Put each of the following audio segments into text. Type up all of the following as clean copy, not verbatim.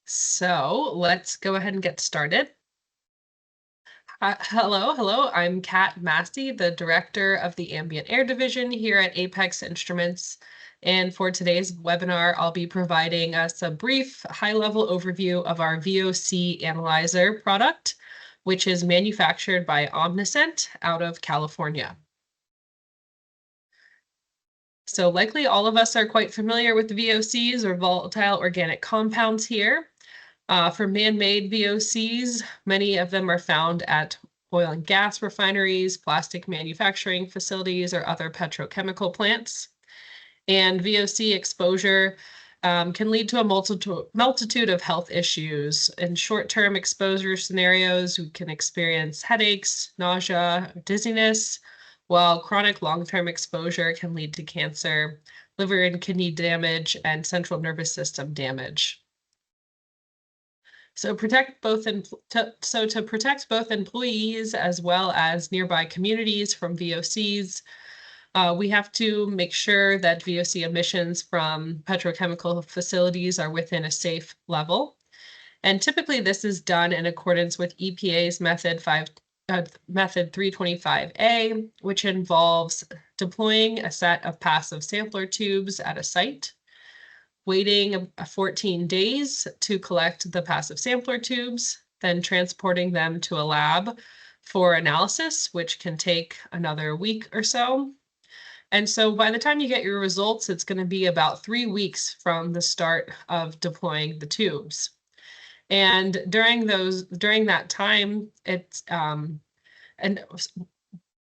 So let's go ahead and get started. Hello. I'm Kat Massey, the director of the Ambient Air Division here at Apex Instruments. And for today's webinar, I'll be providing us a brief high-level overview of our VOC Analyzer product, which is manufactured by Omniscient out of California. So likely all of us are quite familiar with the VOCs, or volatile organic compounds here. For man-made VOCs, many of them are found at oil and gas refineries, plastic manufacturing facilities, or other petrochemical plants. And VOC exposure can lead to a multitude of health issues. In short-term exposure scenarios, we can experience headaches, nausea, dizziness, while chronic long-term exposure can lead to cancer, liver and kidney damage, and central nervous system damage. So to protect both employees as well as nearby communities from VOCs, we have to make sure that VOC emissions from petrochemical facilities are within a safe level. And typically this is done in accordance with EPA's method 325A, which involves deploying a set of passive sampler tubes at a site, waiting 14 days to collect the passive sampler tubes, then transporting them to a lab for analysis, which can take another week or so. And so by the time you get your results, it's going to be about 3 weeks from the start of deploying the tubes. And during that time,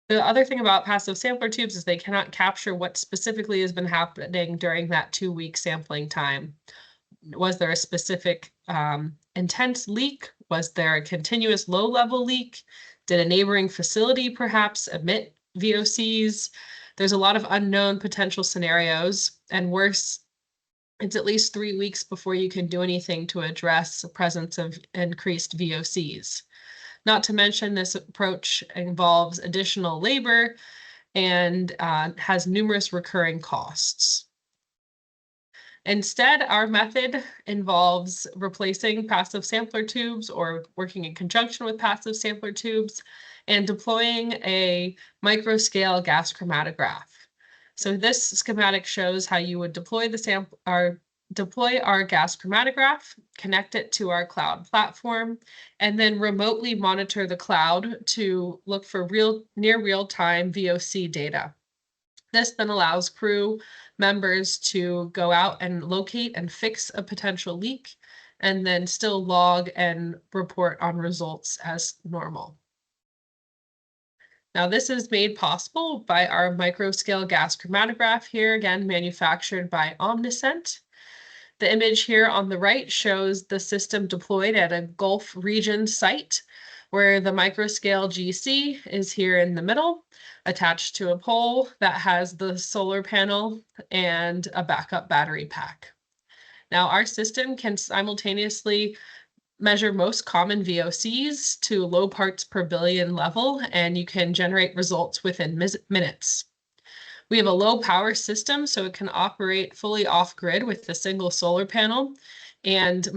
the other thing about passive sampler tubes is they cannot capture what specifically has been happening during that 2-week sampling time. Was there a specific intense leak? Was there a continuous low-level leak? Did a neighboring facility perhaps emit VOCs? There's a lot of unknown potential scenarios, and worse, it's at least 3 weeks before you can do anything to address the presence of increased VOCs. Not to mention, this approach involves additional labor and has numerous recurring costs. Instead, our method involves replacing passive sampler tubes or working in conjunction with passive sampler tubes and deploying a microscale gas chromatograph. So this schematic shows how you would deploy our gas chromatograph, connect it to our cloud platform, and then remotely monitor the cloud to look for near real-time VOC data. This then allows crew members to go out and locate and fix a potential leak, and then still log and report on results as normal. Now, this is made possible by our microscale gas chromatograph here, again, manufactured by Omniscient. The image here on the right shows the system deployed at a Gulf region site, where the microscale GC is here in the middle, attached to a pole that has the solar panel and a backup battery pack. Now, our system can simultaneously measure most common VOCs to low parts per billion level, and you can generate results within minutes. We have a low power system, so it can operate fully off-grid with a single solar panel. And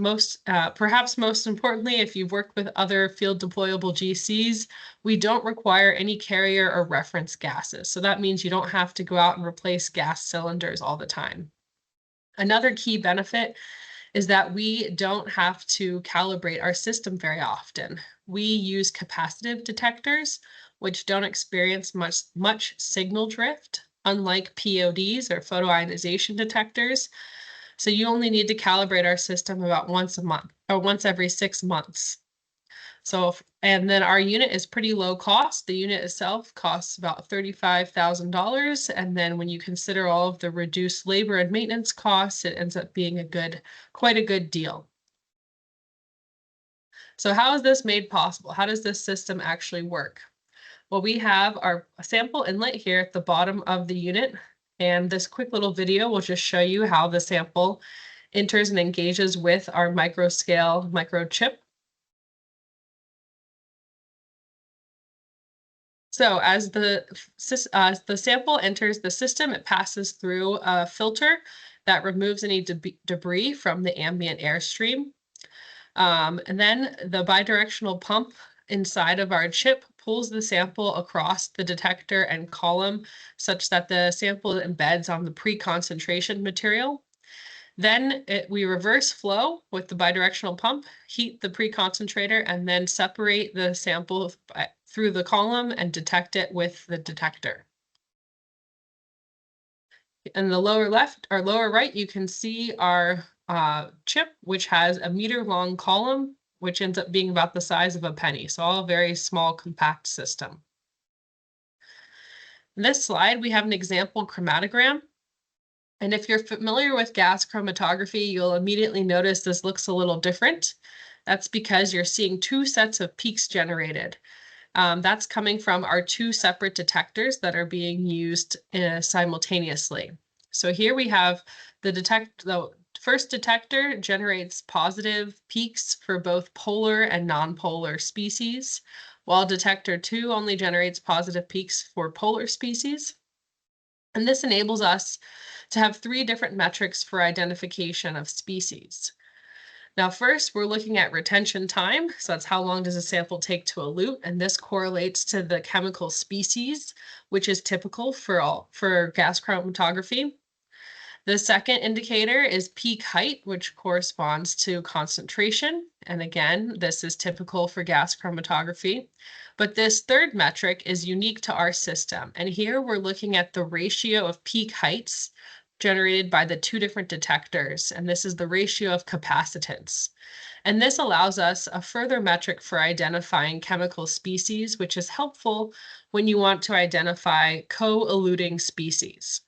perhaps most importantly, if you've worked with other field deployable GCs, we don't require any carrier or reference gases. So that means you don't have to go out and replace gas cylinders all the time. Another key benefit is that we don't have to calibrate our system very often. We use capacitive detectors, which don't experience much signal drift, unlike PODs or photoionization detectors. So you only need to calibrate our system about once a month or once every 6 months. And then our unit is pretty low cost. The unit itself costs about $35,000. And then when you consider all of the reduced labor and maintenance costs, it ends up being quite a good deal. So how is this made possible? How does this system actually work? Well, we have our sample inlet here at the bottom of the unit, and this quick little video will just show you how the sample enters and engages with our microscale microchip. So as the sample enters the system, it passes through a filter that removes any debris from the ambient airstream. And then the bidirectional pump inside of our chip pulls the sample across the detector and column such that the sample embeds on the pre-concentration material. Then we reverse flow with the bidirectional pump, heat the pre-concentrator, and then separate the sample through the column and detect it with the detector. In the lower left or lower right, you can see our chip, which has a meter-long column, which ends up being about the size of a penny. So all very small, compact system. In this slide, we have an example chromatogram. And if you're familiar with gas chromatography, you'll immediately notice this looks a little different. That's because you're seeing two sets of peaks generated. That's coming from our two separate detectors that are being used simultaneously. So here we have the first detector generates positive peaks for both polar and nonpolar species, while detector 2 only generates positive peaks for polar species. And this enables us to have 3 different metrics for identification of species. Now, first, we're looking at retention time. So that's how long does a sample take to elute, and this correlates to the chemical species, which is typical for gas chromatography. The second indicator is peak height, which corresponds to concentration. And again, this is typical for gas chromatography. But this third metric is unique to our system. And here we're looking at the ratio of peak heights generated by the 2 different detectors. And this is the ratio of capacitance. And this allows us a further metric for identifying chemical species, which is helpful when you want to identify co-eluting species.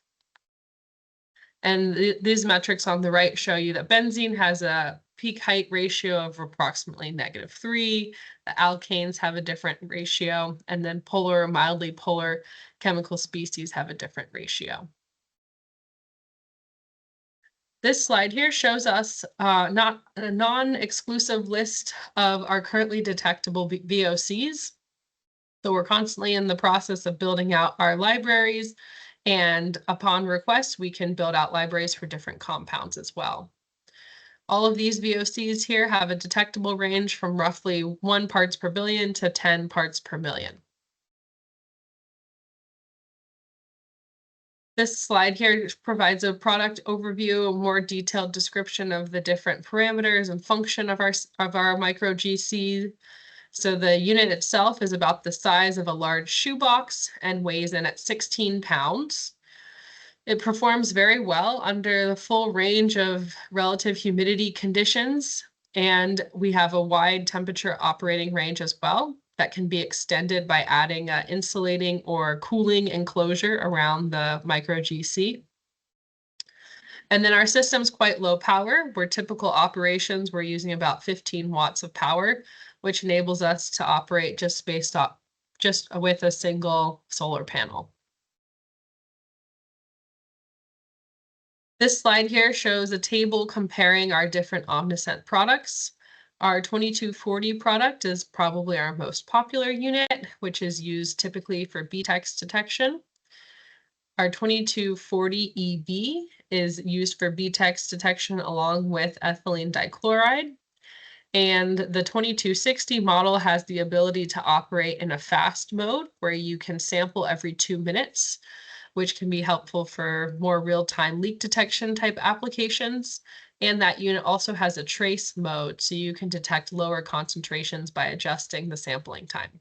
And these metrics on the right show you that benzene has a peak height ratio of approximately -3. The alkanes have a different ratio, and then polar, mildly polar chemical species have a different ratio. This slide here shows us not a non-exclusive list of our currently detectable VOCs. So we're constantly in the process of building out our libraries, and upon request, we can build out libraries for different compounds as well. All of these VOCs here have a detectable range from roughly 1 parts per billion to 10 parts per million. This slide here provides a product overview, a more detailed description of the different parameters and function of our micro GC. So the unit itself is about the size of a large shoebox and weighs in at 16 pounds. It performs very well under the full range of relative humidity conditions, and we have a wide temperature operating range as well that can be extended by adding an insulating or cooling enclosure around the micro GC. And then our system's quite low power. Where typical operations, we're using about 15 watts of power, which enables us to operate just with a single solar panel. This slide here shows a table comparing our different Omniscent products. Our 2240 product is probably our most popular unit, which is used typically for BTEX detection. Our 2240EB is used for BTEX detection along with ethylene dichloride. And the 2260 model has the ability to operate in a fast mode where you can sample every 2 minutes, which can be helpful for more real-time leak detection type applications. And that unit also has a trace mode, so you can detect lower concentrations by adjusting the sampling time.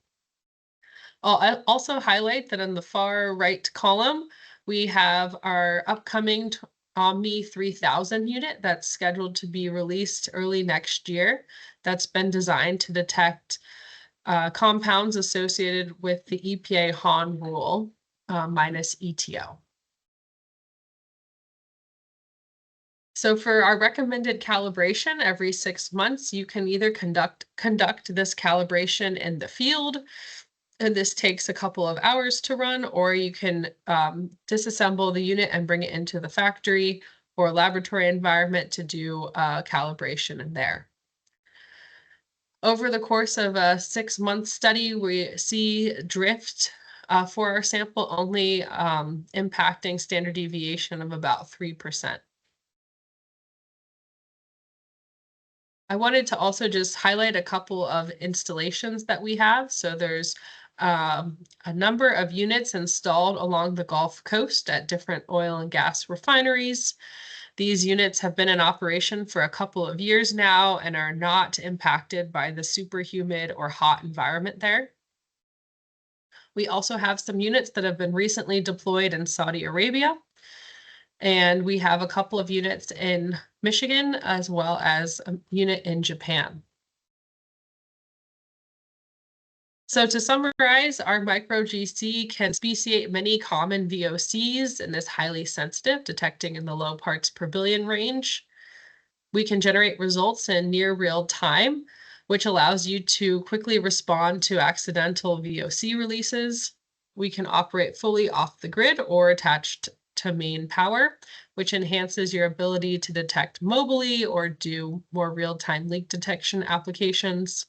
I'll also highlight that in the far right column, we have our upcoming Omni 3000 unit that's scheduled to be released early next year. That's been designed to detect compounds associated with the EPA HON rule minus ETO. So for our recommended calibration every 6 months, you can either conduct this calibration in the field, and this takes a couple of hours to run, or you can disassemble the unit and bring it into the factory or laboratory environment to do calibration in there. Over the course of a 6-month study, we see drift for our sample only impacting standard deviation of about 3%. I wanted to also just highlight a couple of installations that we have. So there's a number of units installed along the Gulf Coast at different oil and gas refineries. These units have been in operation for a couple of years now and are not impacted by the super humid or hot environment there. We also have some units that have been recently deployed in Saudi Arabia. And we have a couple of units in Michigan as well as a unit in Japan. So to summarize, our micro GC can speciate many common VOCs and is highly sensitive, detecting in the low parts per billion range. We can generate results in near real time, which allows you to quickly respond to accidental VOC releases. We can operate fully off the grid or attached to main power, which enhances your ability to detect mobily or do more real-time leak detection applications.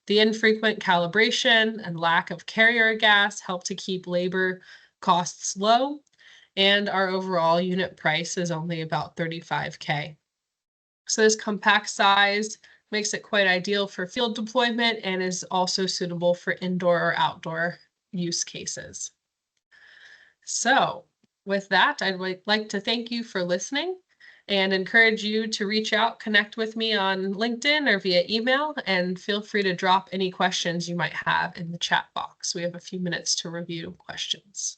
The infrequent calibration and lack of carrier gas help to keep labor costs low, and our overall unit price is only about $35K. So this compact size makes it quite ideal for field deployment and is also suitable for indoor or outdoor use cases. So with that, I'd like to thank you for listening and encourage you to reach out, connect with me on LinkedIn or via email, and feel free to drop any questions you might have in the chat box. We have a few minutes to review questions.